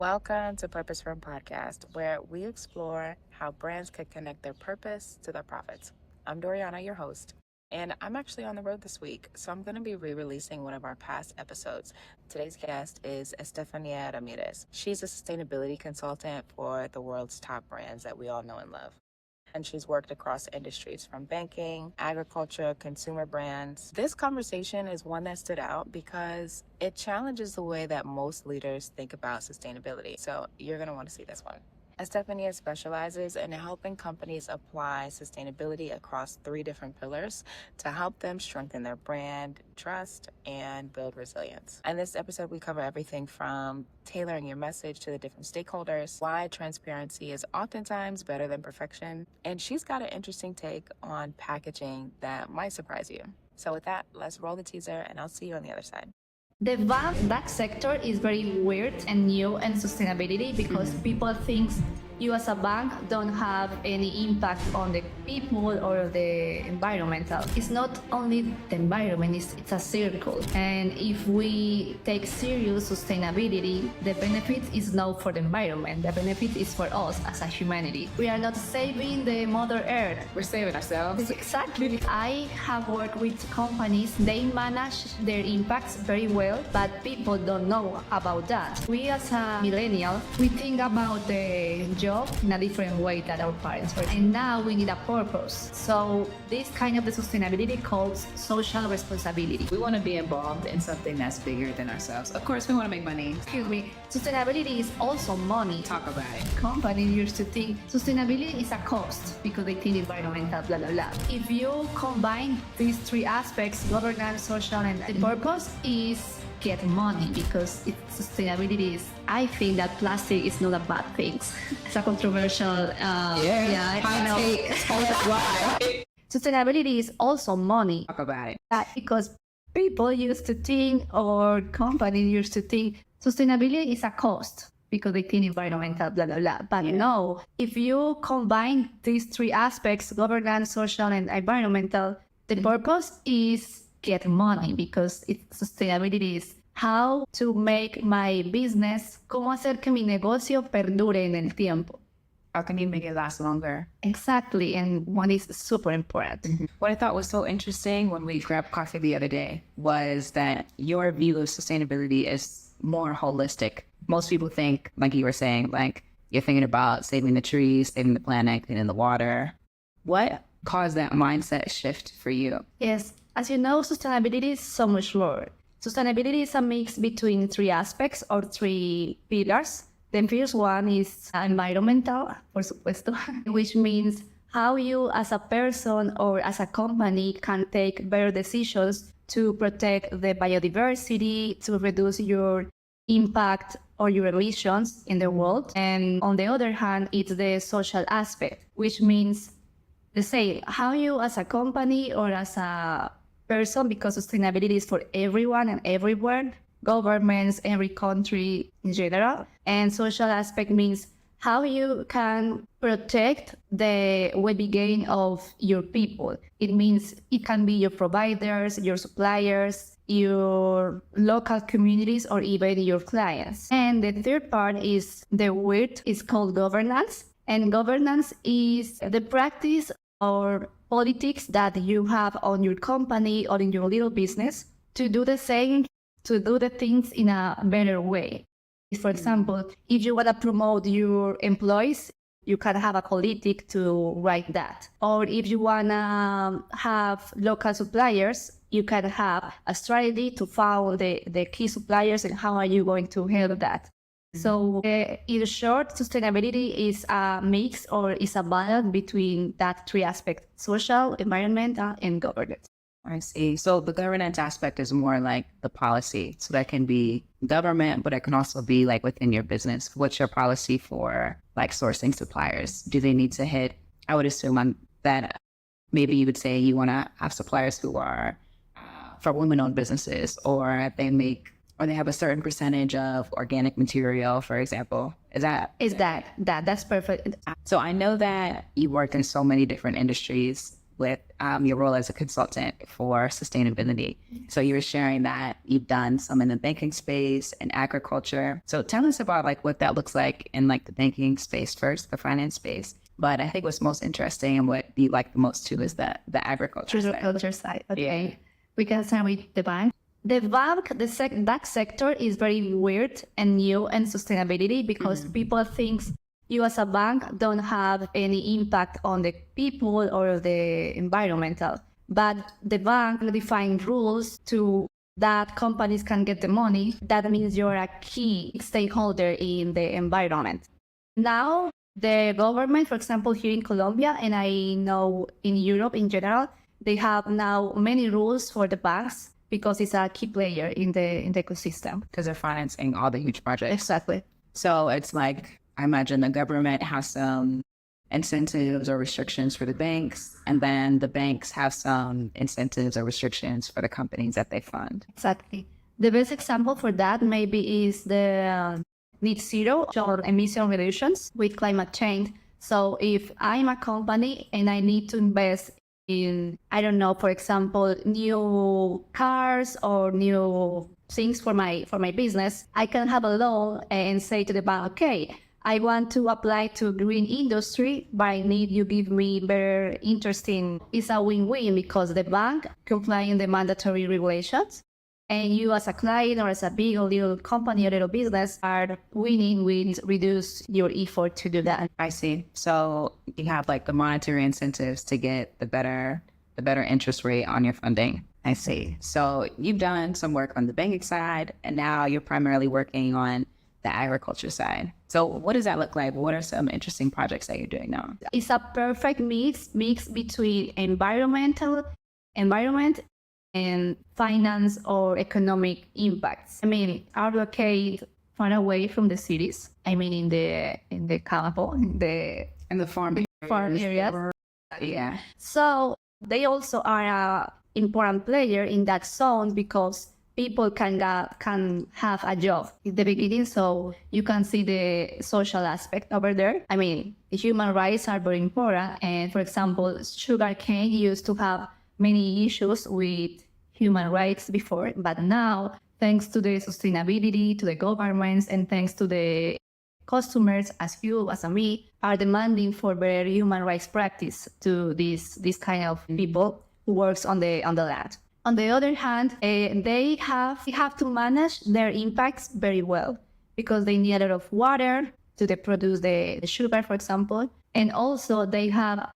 Welcome to Purpose Firm Podcast, where we explore how brands can connect their purpose to their profits. I'm Doriana, your host, and I'm actually on the road this week, so I'm going to be re-releasing one of our past episodes. Today's guest is Estefania Ramirez. She's a sustainability consultant for the world's top brands that we all know and love. And she's worked across industries from banking, agriculture, consumer brands. This conversation is one that stood out because it challenges the way that most leaders think about sustainability. So you're going to want to see this one. Estefania specializes in helping companies apply sustainability across 3 different pillars to help them strengthen their brand, trust, and build resilience. In this episode, we cover everything from tailoring your message to the different stakeholders, why transparency is oftentimes better than perfection, and she's got an interesting take on packaging that might surprise you. So with that, let's roll the teaser, and I'll see you on the other side. That sector is very weird and new in sustainability because people think you as a bank don't have any impact on the people or the environmental. It's not only the environment, it's a circle. And if we take serious sustainability, the benefit is not for the environment, the benefit is for us as a humanity. We are not saving the Mother Earth. We're saving ourselves. Exactly. I have worked with companies, they manage their impacts very well, but people don't know about that. We as a millennial, we think about the job in a different way than our parents were. And now we need a purpose. So this kind of the sustainability calls social responsibility. We want to be involved in something that's bigger than ourselves. Of course, we want to make money. Excuse me, sustainability is also money. Talk about it. Companies used to think sustainability is a cost because they think environmental, blah, blah, blah. If you combine these 3 aspects, governance, social, and the purpose is get money because sustainability is, I think that plastic is not a bad thing. It's a controversial, I know. Sustainability is also money. Talk about it. Because people used to think, or companies used to think, sustainability is a cost because they think environmental, blah, blah, blah. But no, if you combine these 3 aspects, governance, social, and environmental, the purpose is get money because sustainability is how to make my business, cómo hacer que mi negocio perdure en el tiempo. How can you make it last longer? Exactly, and one is super important. Mm-hmm. What I thought was so interesting when we grabbed coffee the other day was that your view of sustainability is more holistic. Most people think, like you were saying, like you're thinking about saving the trees, saving the planet, cleaning the water. What caused that mindset shift for you? Yes, as you know, sustainability is so much more. Sustainability is a mix between 3 aspects or 3 pillars. The first one is environmental, por supuesto, which means how you as a person or as a company can take better decisions to protect the biodiversity, to reduce your impact or your emissions in the world. And on the other hand, it's the social aspect, which means the same, how you as a company or as a person, because sustainability is for everyone and everywhere, governments, every country in general. And social aspect means how you can protect the well-being of your people. It means it can be your providers, your suppliers, your local communities, or even your clients. And the third part is the word is called governance. And governance is the practice or politics that you have on your company or in your little business to do the same, to do the things in a better way. For example, if you want to promote your employees, you can have a politic to write that. Or if you want to have local suppliers, you can have a strategy to follow the key suppliers and how are you going to handle that. So in short, sustainability is a mix or is a balance between that 3 aspects, social, environmental, and governance. I see. So the governance aspect is more like the policy. So that can be government, but it can also be like within your business. What's your policy for like sourcing suppliers? Do they need to hit? I would assume that maybe you would say you want to have suppliers who are for women-owned businesses, or they have a certain percentage of organic material, for example. That's perfect. So I know that you work in so many different industries. with your role as a consultant for sustainability. So you were sharing that you've done some in the banking space and agriculture. So tell us about like what that looks like in like the banking space first, the finance space. But I think what's most interesting and what you like the most too is the agriculture side. Agriculture side. Okay. Yeah. We can start with the bank. The bank, that sector is very weird and new in sustainability because people think you as a bank don't have any impact on the people or the environmental. But the bank defines rules to that companies can get the money. That means you're a key stakeholder in the environment. Now, the government, for example, here in Colombia, and I know in Europe in general, they have now many rules for the banks because it's a key player in the ecosystem. Because they're financing all the huge projects. Exactly. So it's like, I imagine the government has some incentives or restrictions for the banks, and then the banks have some incentives or restrictions for the companies that they fund. Exactly. The best example for that maybe is the net zero or emission reductions with climate change. So if I'm a company and I need to invest in, I don't know, for example, new cars or new things for my business, I can have a loan and say to the bank, okay, I want to apply to green industry, but I need you give me better interest in. It's a win-win because the bank complying the mandatory regulations, and you as a client or as a big or little company or little business are winning with reduce your effort to do that. I see. So you have like the monetary incentives to get the better interest rate on your funding. I see. So you've done some work on the banking side, and now you're primarily working on the agriculture side. So what does that look like? What are some interesting projects that you're doing now? It's a perfect mix between environment and finance or economic impacts. I mean, are located far away from the cities. I mean, in the campo, in the farm areas. Yeah. So they also are a important player in that zone because people can have a job in the beginning, so you can see the social aspect over there. I mean, human rights are very important, and for example, sugarcane used to have many issues with human rights before, but now, thanks to the sustainability, to the governments, and thanks to the customers, as you, as me, are demanding for better human rights practice to this kind of people who works on the land. On the other hand, they have to manage their impacts very well because they need a lot of water to produce the sugar, for example, and also they have a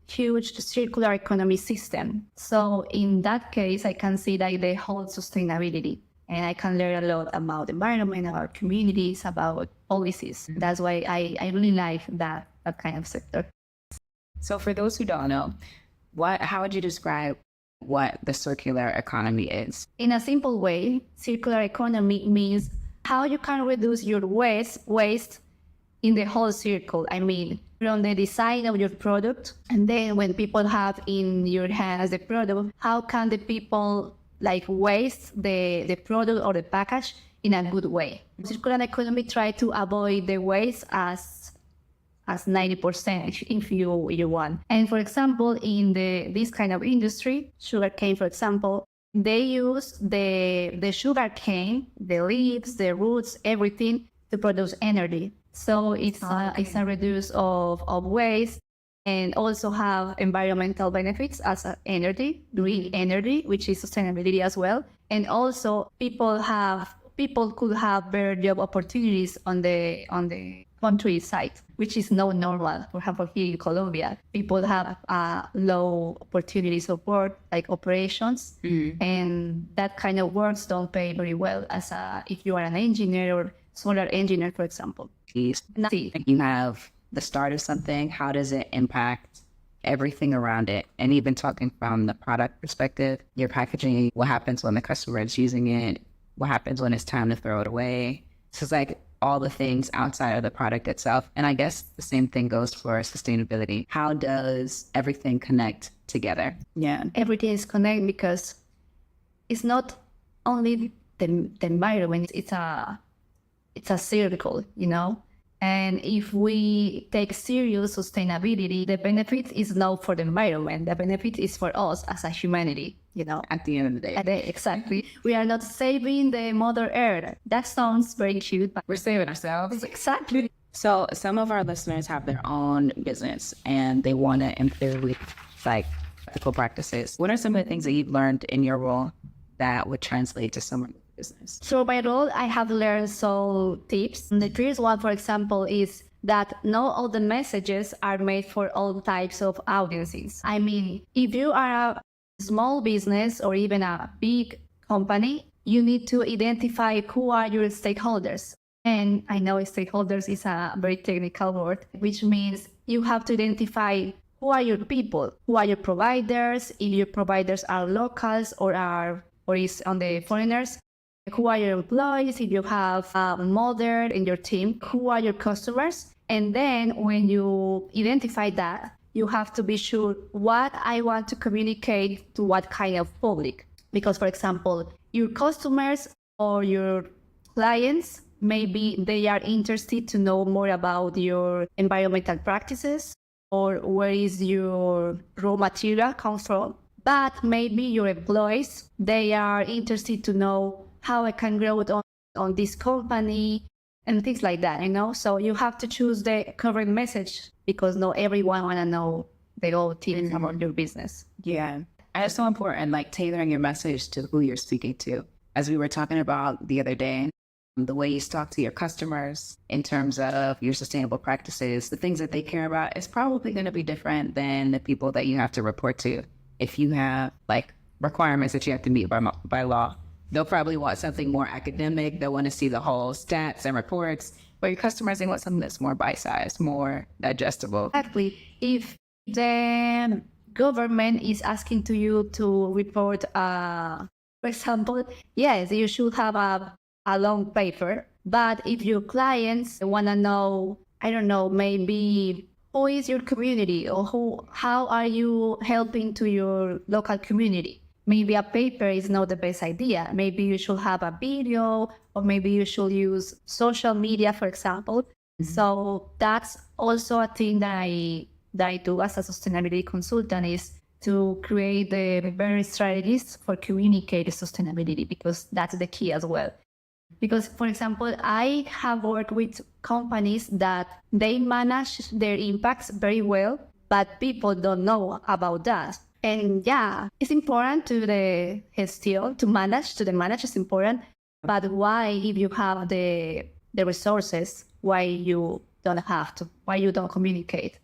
huge circular economy system. So in that case, I can see that the whole sustainability, and I can learn a lot about environment, about communities, about policies. That's why I really like that kind of sector. So for those who don't know, how would you describe what the circular economy is? In a simple way, circular economy means how you can reduce your waste in the whole circle. I mean, from the design of your product, and then when people have in your hands the product, how can the people like waste the product or the package in a good way? Circular economy try to avoid the waste as 90% if you want. And for example, in this kind of industry, sugarcane, for example, they use the sugarcane, the leaves, the roots, everything to produce energy. So it's a reduce of waste, and also have environmental benefits as energy, green energy, which is sustainability as well. And also people could have better job opportunities on the countryside, which is not normal. For example, here in Colombia, people have low opportunities of work, like operations, and that kind of works don't pay very well as if you are an engineer or solar engineer, for example. You have the start of something. How does it impact everything around it? And even talking from the product perspective, your packaging, what happens when the customer is using it? What happens when it's time to throw it away? So it's like all the things outside of the product itself. And I guess the same thing goes for sustainability. How does everything connect together? Yeah, everything is connected because it's not only the environment, it's a circle, you know? And if we take serious sustainability, the benefit is not for the environment. The benefit is for us as a humanity, you know. At the end of the day. Exactly. We are not saving the Mother Earth. That sounds very cute, but We're saving ourselves. exactly. So some of our listeners have their own business and they want to improve like ethical practices. What are some of the things that you've learned in your role that would translate to someone's business? So my role, I have learned some tips. The first one, for example, is that not all the messages are made for all types of audiences. I mean, if you are a small business or even a big company, you need to identify who are your stakeholders. And I know stakeholders is a very technical word, which means you have to identify who are your people, who are your providers, if your providers are locals or is on the foreigners, who are your employees, if you have a mother in your team, who are your customers. And then when you identify that, you have to be sure what I want to communicate to what kind of public. Because, for example, your customers or your clients, maybe they are interested to know more about your environmental practices or where is your raw material comes from. But maybe your employees, they are interested to know how I can grow it on this company and things like that, you know? So you have to choose the correct message because not everyone want to know the whole thing about your business. Yeah. And it's so important, like tailoring your message to who you're speaking to. As we were talking about the other day, the way you talk to your customers in terms of your sustainable practices, the things that they care about is probably going to be different than the people that you have to report to. If you have like requirements that you have to meet by law, they'll probably want something more academic. They'll want to see the whole stats and reports. But your customers, they want something that's more bite-sized, more digestible. Exactly. If the government is asking to you to report, for example, yes, you should have a long paper. But if your clients want to know, I don't know, maybe who is your community or how are you helping to your local community? Maybe a paper is not the best idea. Maybe you should have a video or maybe you should use social media, for example. So that's also a thing that I do as a sustainability consultant is to create the very strategies for communicating sustainability because that's the key as well. Because, for example, I have worked with companies that they manage their impacts very well, but people don't know about that. And yeah, it's important to the gestión, to the manage is important. But why, if you have the resources, why you don't communicate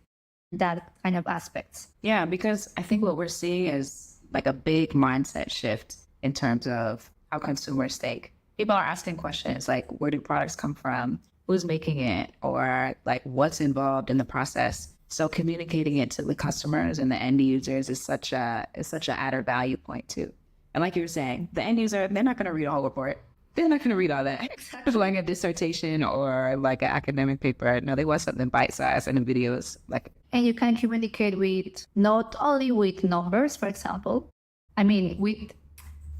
that kind of aspects? Yeah, because I think what we're seeing is like a big mindset shift in terms of how consumers think. People are asking questions like, where do products come from? Who's making it? Or like, what's involved in the process? So communicating it to the customers and the end users is such a added value point too. And like you were saying, the end user, they're not going to read a whole report. They're not going to read all that. It's like a dissertation or like an academic paper. No, they want something bite-sized and the videos like. And you can communicate with not only with numbers, for example. I mean,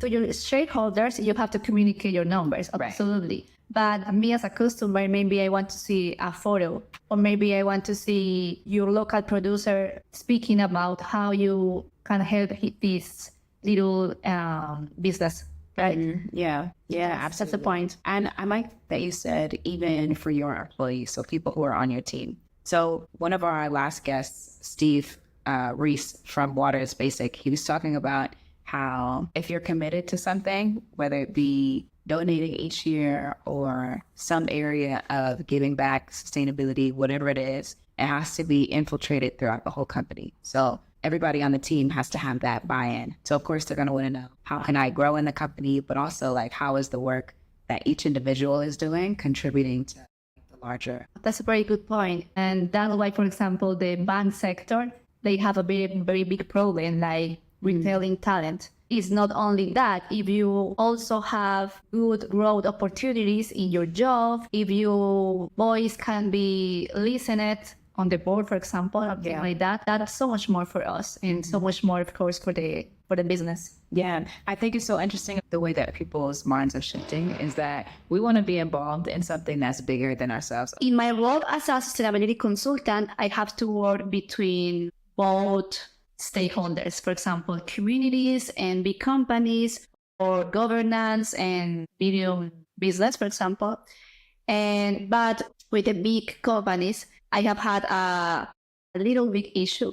to your stakeholders, you have to communicate your numbers, absolutely. Right. But me as a customer, maybe I want to see a photo, or maybe I want to see your local producer speaking about how you can help this little business, right? Yeah, absolutely. That's the point. And I like that you said even for your employees, so people who are on your team. So one of our last guests, Steve Reese from Water is Basic, he was talking about how if you're committed to something, whether it be donating each year or some area of giving back, sustainability, whatever it is, it has to be infiltrated throughout the whole company. So everybody on the team has to have that buy-in. So of course, they're going to want to know, how can I grow in the company? But also like, how is the work that each individual is doing contributing to the larger? That's a very good point. And that's why, for example, the bank sector, they have a very, very big problem, like retaining talent. It's not only that, if you also have good growth opportunities in your job, if your voice can be listened on the board, for example, or something like that. That's so much more for us and so much more, of course, for the business. Yeah, I think it's so interesting the way that people's minds are shifting is that we want to be involved in something that's bigger than ourselves. In my role as a sustainability consultant, I have to work between both stakeholders, for example, communities and big companies, or governance and medium business, for example. But with the big companies, I have had a little big issue,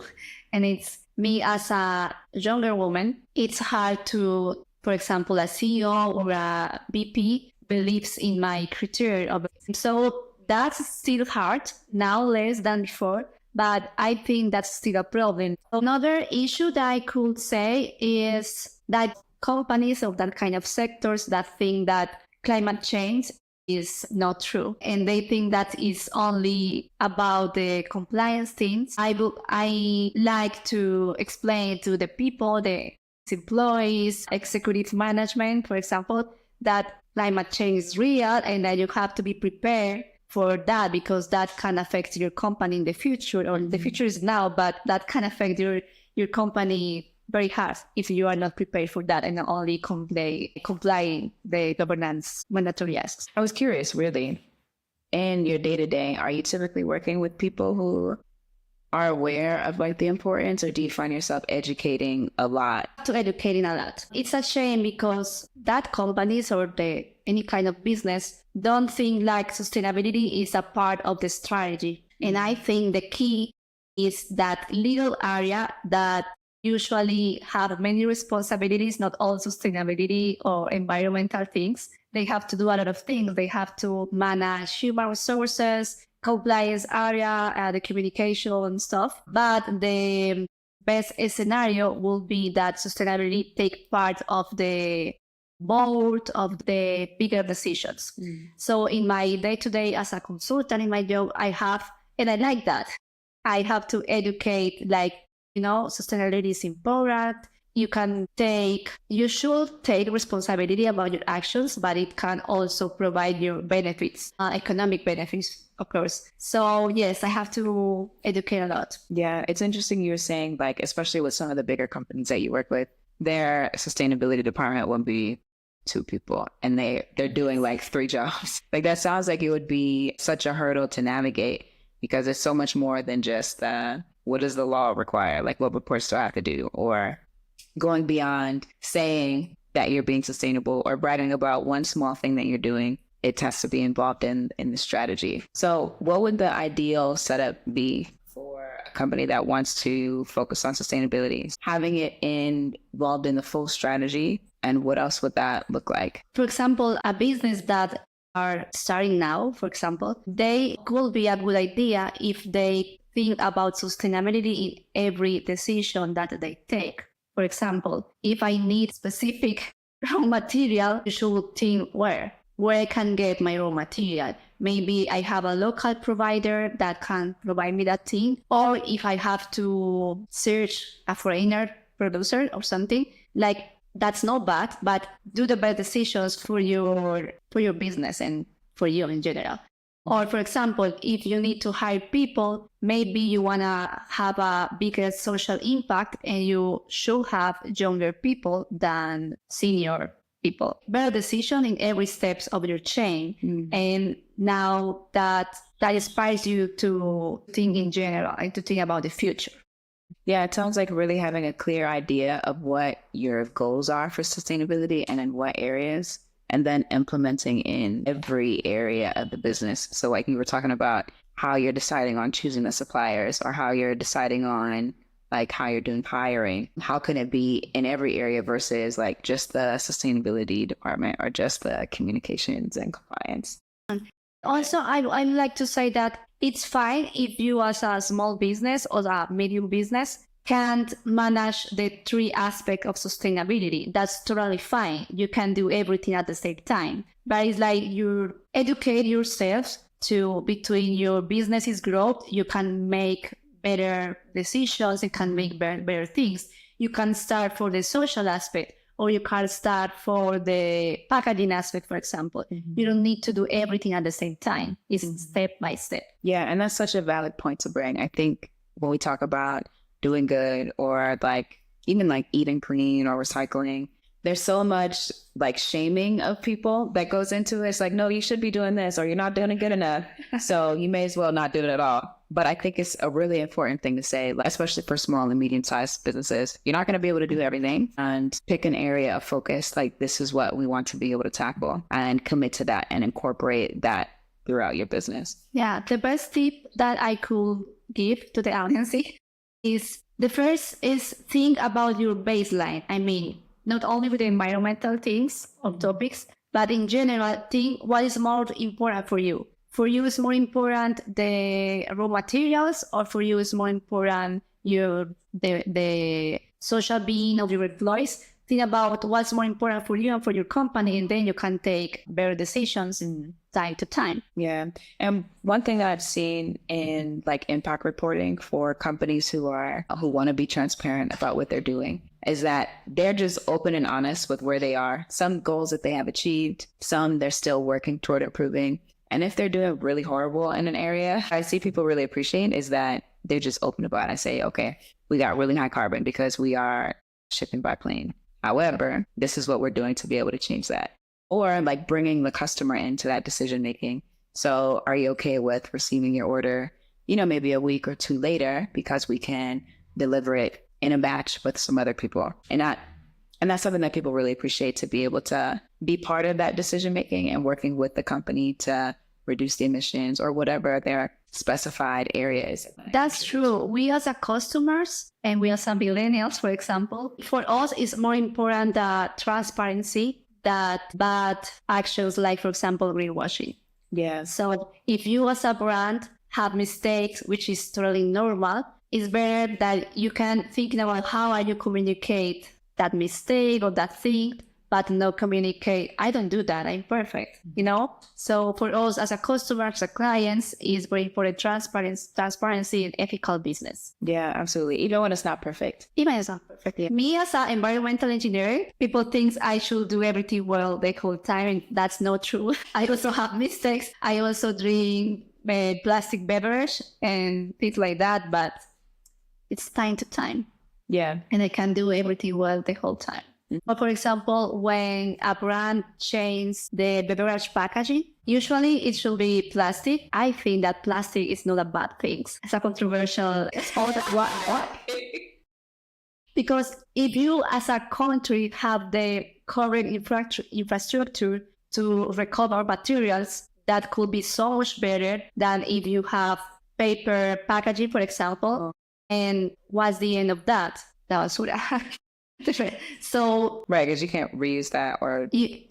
and it's me as a younger woman. It's hard to, for example, a CEO or a VP believes in my criteria. So that's still hard now, less than before, but I think that's still a problem. Another issue that I could say is that companies of that kind of sectors that think that climate change is not true, and they think that is only about the compliance things. I like to explain to the people, the employees, executive management, for example, that climate change is real and that you have to be prepared for that, because that can affect your company in the future, or the future is now, but that can affect your company very hard if you are not prepared for that and only comply the governance mandatory asks. I was curious, really, in your day-to-day, are you typically working with people who are aware of like the importance, or do you find yourself educating a lot? To educating a lot. It's a shame because that companies or any kind of business don't think like sustainability is a part of the strategy. And I think the key is that little area that usually have many responsibilities, not all sustainability or environmental things. They have to do a lot of things. They have to manage human resources, compliance area, the communication and stuff. But the best scenario will be that sustainability take part of the board of the bigger decisions. So in my day-to-day as a consultant in my job, and I like that, I have to educate, like, sustainability is important. You should take responsibility about your actions, but it can also provide you benefits, economic benefits, of course. So yes, I have to educate a lot. Yeah, it's interesting you were saying, like, especially with some of the bigger companies that you work with, their sustainability department will be 2 people and they're doing like 3 jobs. Like, that sounds like it would be such a hurdle to navigate, because it's so much more than just what does the law require? Like, what reports do I have to do? Or going beyond saying that you're being sustainable or bragging about one small thing that you're doing. It has to be involved in the strategy. So what would the ideal setup be for a company that wants to focus on sustainability? Having it involved in the full strategy, and what else would that look like? For example, a business that are starting now, for example, they could be a good idea if they think about sustainability in every decision that they take. For example, if I need specific raw material, you should think where I can get my raw material. Maybe I have a local provider that can provide me that thing. Or if I have to search a foreigner producer or something, like, that's not bad, but do the best decisions for your business and for you in general. Or for example, if you need to hire people, maybe you want to have a bigger social impact and you should have younger people than senior people. Better decision in every steps of your chain. And now that inspires you to think in general and to think about the future. Yeah, it sounds like really having a clear idea of what your goals are for sustainability and in what areas, and then implementing in every area of the business. So like you were talking about how you're deciding on choosing the suppliers, or how you're deciding on like how you're doing hiring. How can it be in every area versus like just the sustainability department or just the communications and compliance? Also, I like to say that it's fine if you as a small business or a medium business can't manage the 3 aspects of sustainability. That's totally fine. You can do everything at the same time. But it's like you educate yourself to between your business's growth, you can make better decisions, you can make better things. You can start for the social aspect. or you can start for the packaging aspect, for example. You don't need to do everything at the same time. It's step by step. Yeah, and that's such a valid point to bring. I think when we talk about doing good or like even like eating clean or recycling, there's so much like shaming of people that goes into it. It's like, no, you should be doing this or you're not doing it good enough. So you may as well not do it at all. But I think it's a really important thing to say, like, especially for small and medium-sized businesses. You're not going to be able to do everything, and pick an area of focus. Like, this is what we want to be able to tackle, and commit to that and incorporate that throughout your business. Yeah, the best tip that I could give to the audience is the first is think about your baseline. I mean, not only with the environmental things or topics, but in general, think what is more important for you. For you, it's more important the raw materials, or for you, it's more important the social being of your employees. Think about what's more important for you and for your company, and then you can take better decisions in time to time. Yeah. And one thing that I've seen in like impact reporting for companies who want to be transparent about what they're doing is that they're just open and honest with where they are. Some goals that they have achieved, some they're still working toward improving. And if they're doing really horrible in an area, I see people really appreciate is that they're just open about it. I say, okay, we got really high carbon because we are shipping by plane. However, this is what we're doing to be able to change that. Or like bringing the customer into that decision making. So are you okay with receiving your order, maybe a week or two later because we can deliver it in a batch with some other people? And that's something that people really appreciate, to be able to be part of that decision making and working with the company to reduce the emissions or whatever their specified area is. That's true. We as a customers and we as a millennials, for example, for us it's more important that transparency, that bad actions like, for example, greenwashing. Yeah. So if you as a brand have mistakes, which is totally normal, it's better that you can think about how are you communicate that mistake or that thing, but not communicate, I don't do that, I'm perfect, So for us as a customer, as a clients, is very important transparency and ethical business. Yeah, absolutely. Even when it's not perfect. Even when it's not perfect. Yeah. Me as an environmental engineer, people think I should do everything well the whole time, and that's not true. I also have mistakes. I also drink plastic beverage and things like that, but it's time to time. Yeah. And I can do everything well the whole time. But for example, when a brand changes the beverage packaging, usually it should be plastic. I think that plastic is not a bad thing. It's a controversial. What? Because if you as a country have the correct infrastructure to recover materials, that could be so much better than if you have paper packaging, for example. And what's the end of that? That was different. So right, because you can't reuse that, or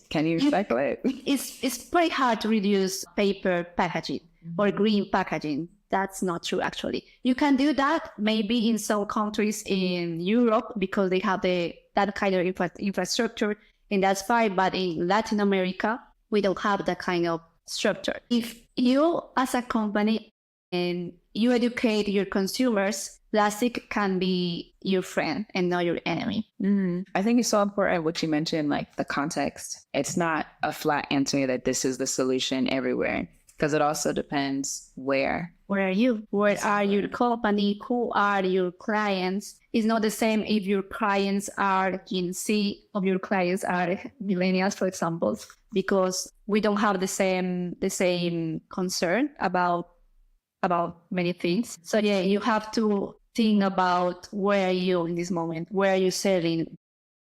can you recycle it? It's pretty hard to reduce paper packaging or green packaging. That's not true, actually. You can do that maybe in some countries in Europe because they have that kind of infrastructure, and that's fine. But in Latin America, we don't have that kind of structure. If you as a company and you educate your consumers, plastic can be your friend and not your enemy. I think it's so important what you mentioned, like the context. It's not a flat answer that this is the solution everywhere, because it also depends where. Where are you? Where are your company? Who are your clients? It's not the same if your clients are Gen Z or your clients are millennials, for example, because we don't have the same concern about many things. So yeah, you have to think about where are you in this moment, where are you selling,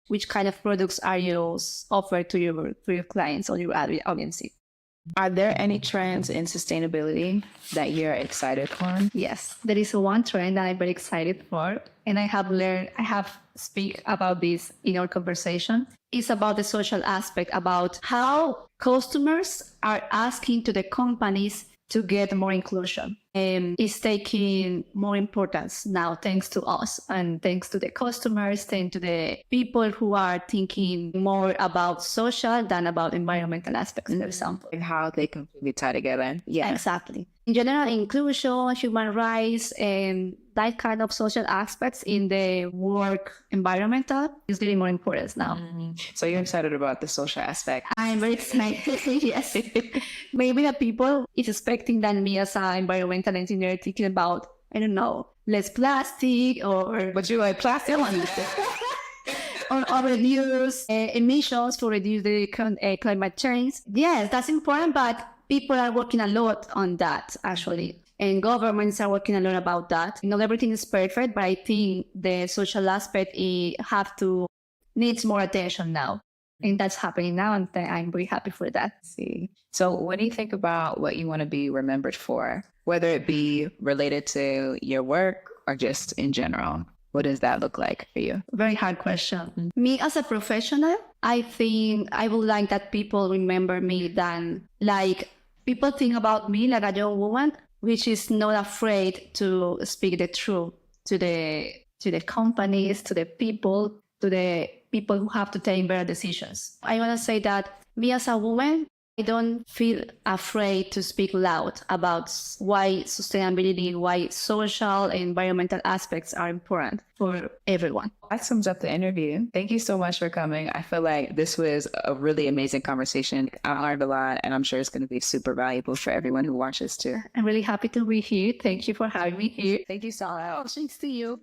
which kind of products are you offer to your clients or your audience. Are there any trends in sustainability that you're excited for? Yes, there is one trend that I'm very excited for, and I have speak about this in our conversation. It's about the social aspect, about how customers are asking to the companies to get more inclusion. And it's taking more importance now, thanks to us and thanks to the customers, thanks to the people who are thinking more about social than about environmental aspects, for example. And how they completely tie together. Yeah, exactly. In general, inclusion, human rights, and that kind of social aspects in the work environmental is getting more important now. So you're excited about the social aspect. I'm very excited. Yes. Maybe the people is expecting that me as an environmental engineer thinking about, I don't know, less plastic or But you like plastic ones. or reduce emissions to reduce the climate change. Yes, that's important, but people are working a lot on that actually. And governments are working a lot about that. Not everything is perfect, but I think the social aspect needs more attention now. And that's happening now, and I'm very happy for that. See. So when you think about what you want to be remembered for, whether it be related to your work or just in general, what does that look like for you? Very hard question. Me as a professional, I think I would like that people remember me than like people think about me like a young woman, which is not afraid to speak the truth to the companies, to the people who have to take better decisions. I want to say that me as a woman, I don't feel afraid to speak loud about why sustainability, why social and environmental aspects are important for everyone. That sums up the interview. Thank you so much for coming. I feel like this was a really amazing conversation. I learned a lot, and I'm sure it's going to be super valuable for everyone who watches too. I'm really happy to be here. Thank you for having me here. Thank you so much. Thanks to you.